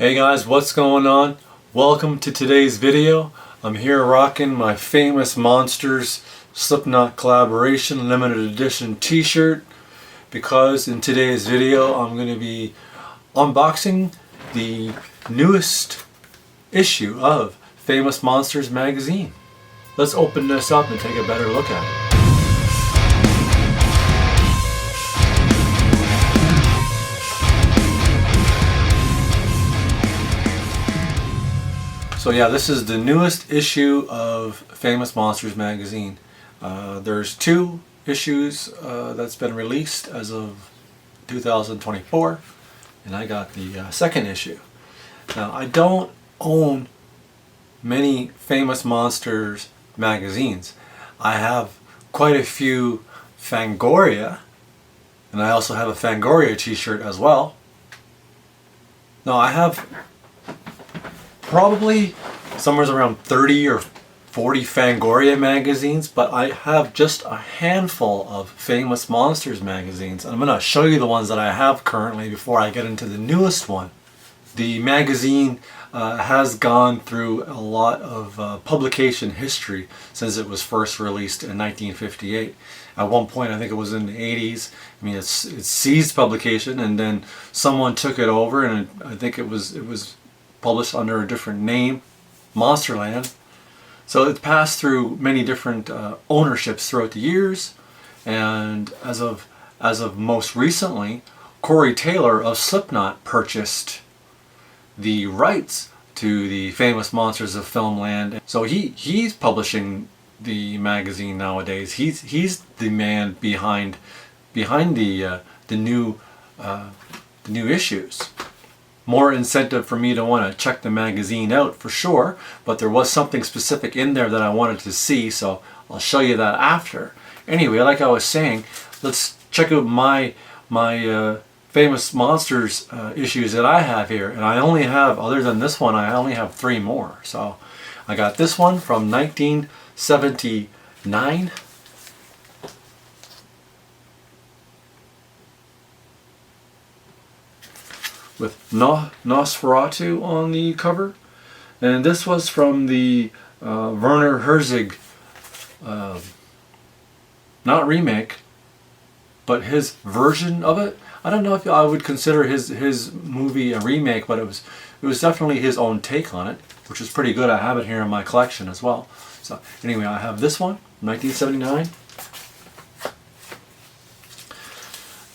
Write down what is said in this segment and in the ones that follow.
Hey guys, what's going on? Welcome to today's video. I'm here rocking my Famous Monsters Slipknot collaboration limited edition t-shirt because in today's video I'm going to be unboxing the newest issue of Famous Monsters magazine. Let's open this up and take a better look at it. So yeah, this is the newest issue of Famous Monsters magazine. There's two issues that's been released as of 2024, and I got the second issue. Now, I don't own many Famous Monsters magazines. I have quite a few Fangoria, and I also have a Fangoria t-shirt as well. Now, I have probably somewhere around 30 or 40 Fangoria magazines, but I have just a handful of Famous Monsters magazines. I'm going to show you the ones that I have currently before I get into the newest one. The magazine has gone through a lot of publication history since it was first released in 1958. At one point, I think it was in the 80s. I mean, it ceased publication, and then someone took it over, and I think it was published under a different name, Monsterland. So it's passed through many different ownerships throughout the years, and as of most recently, Corey Taylor of Slipknot purchased the rights to the Famous Monsters of Filmland. So he's publishing the magazine nowadays. He's the man behind the new issues. More incentive for me to want to check the magazine out for sure, but there was something specific in there that I wanted to see, so I'll show you that after. Anyway, like I was saying, let's check out my Famous Monsters issues that I have here, and I only have, other than this one, I only have 3 more. So I got this one from 1979. With Nosferatu on the cover, and this was from the Werner Herzog, not remake, but his version of it. I don't know if I would consider his movie a remake, but it was definitely his own take on it, which is pretty good. I have it here in my collection as well. So anyway, I have this one, 1979.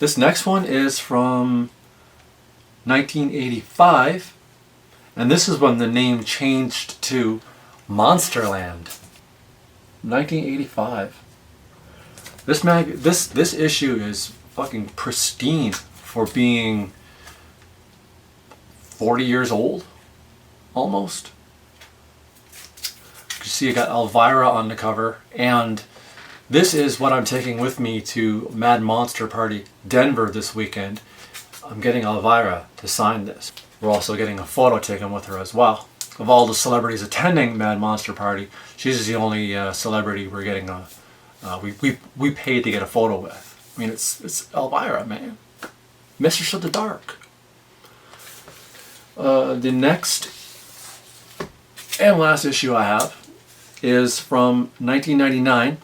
This next one is from 1985, and this is when the name changed to Monsterland. 1985. This issue is fucking pristine for being 40 years old, almost. You see, you got Elvira on the cover, and this is what I'm taking with me to Mad Monster Party Denver this weekend. I'm getting Elvira to sign this. We're also getting a photo taken with her as well. Of all the celebrities attending Mad Monster Party, she's the only celebrity we're getting we paid to get a photo with. I mean, it's Elvira, man. Mistress of the Dark. The next and last issue I have is from 1999.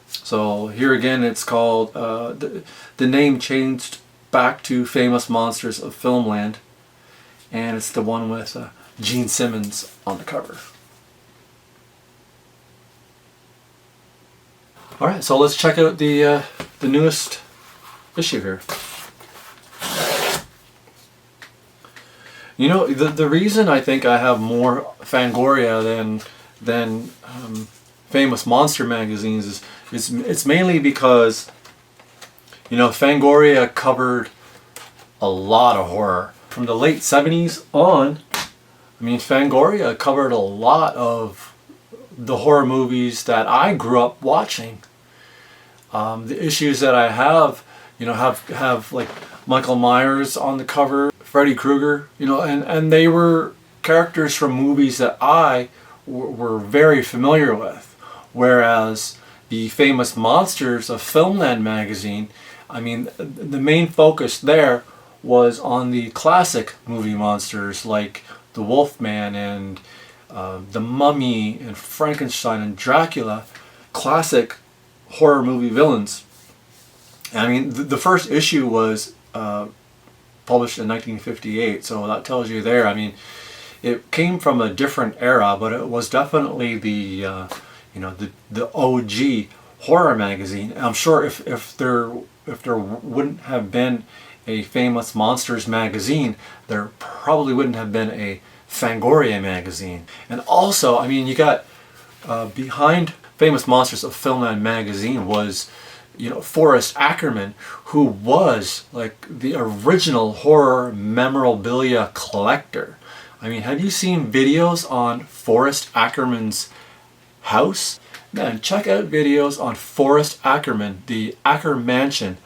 So here again, it's called the name changed back to Famous Monsters of Filmland, and it's the one with Gene Simmons on the cover. Alright, so let's check out the newest issue here. You know, the reason I think I have more Fangoria than Famous Monster magazines is it's mainly because, you know, Fangoria covered a lot of horror. From the late 70s on, I mean, Fangoria covered a lot of the horror movies that I grew up watching. The issues that I have, you know, have like Michael Myers on the cover, Freddy Krueger, you know, and they were characters from movies that I were very familiar with. Whereas the Famous Monsters of Filmland magazine, I mean, the main focus there was on the classic movie monsters like the Wolfman and the Mummy and Frankenstein and Dracula, classic horror movie villains. I mean, the first issue was published in 1958, so that tells you there. I mean, it came from a different era, but it was definitely the the OG horror magazine. I'm sure if there wouldn't have been a Famous Monsters magazine, there probably wouldn't have been a Fangoria magazine. And also, I mean, you got behind Famous Monsters of Filmland magazine was, Forrest Ackerman, who was like the original horror memorabilia collector. I mean, have you seen videos on Forrest Ackerman's house? Man, check out videos on Forrest Ackerman, the Acker Mansion.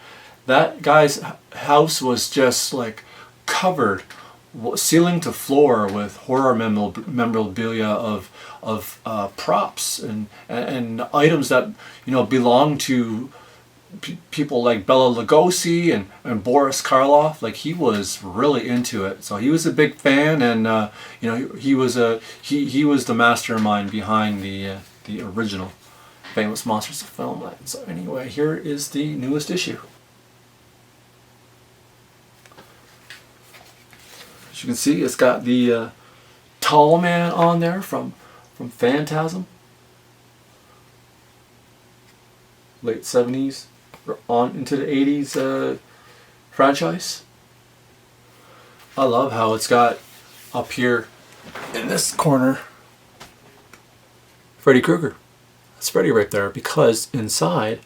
That guy's house was just like covered, ceiling to floor, with horror memorabilia of props and items that belong to people like Bela Lugosi and Boris Karloff. Like, he was really into it, so he was a big fan, and he was the mastermind behind the original Famous Monsters of Filmland. So anyway, here is the newest issue. As you can see, it's got the Tall Man on there from Phantasm, late 70s on into the 80s franchise. I love how it's got up here in this corner Freddy Krueger. That's Freddy right there, because inside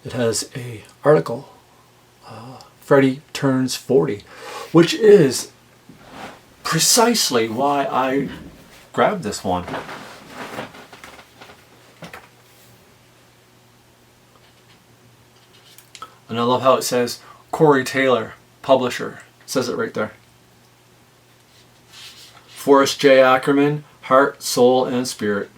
it has a article, Freddy turns 40, which is precisely why I grabbed this one. And I love how it says Corey Taylor, publisher. It says it right there. Forrest J. Ackerman, Heart, Soul, and Spirit.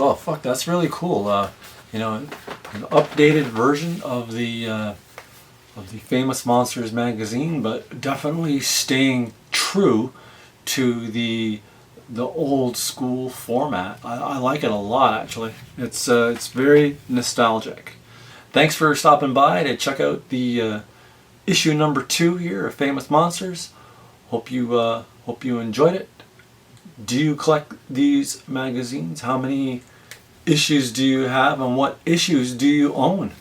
Oh fuck, that's really cool. An updated version of the Famous Monsters magazine, but definitely staying true to the old school format. I like it a lot, actually. It's very nostalgic. Thanks for stopping by to check out the issue number 2 here of Famous Monsters. Hope you enjoyed it. Do you collect these magazines? How many issues do you have, and what issues do you own?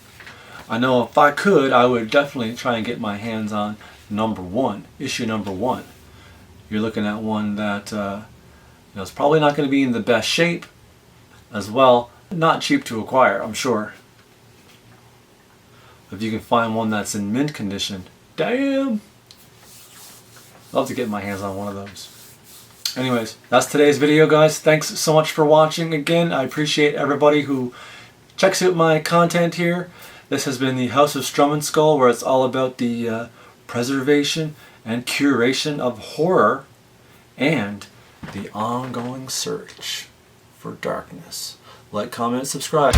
I know if I could, I would definitely try and get my hands on issue number 1. You're looking at one that it's probably not going to be in the best shape as well. Not cheap to acquire, I'm sure. If you can find one that's in mint condition, damn! Love to get my hands on one of those. Anyways, that's today's video, guys. Thanks so much for watching. Again, I appreciate everybody who checks out my content here. This has been the House of Strum and Skull, where it's all about the preservation and curation of horror and the ongoing search for darkness. Like, comment, subscribe.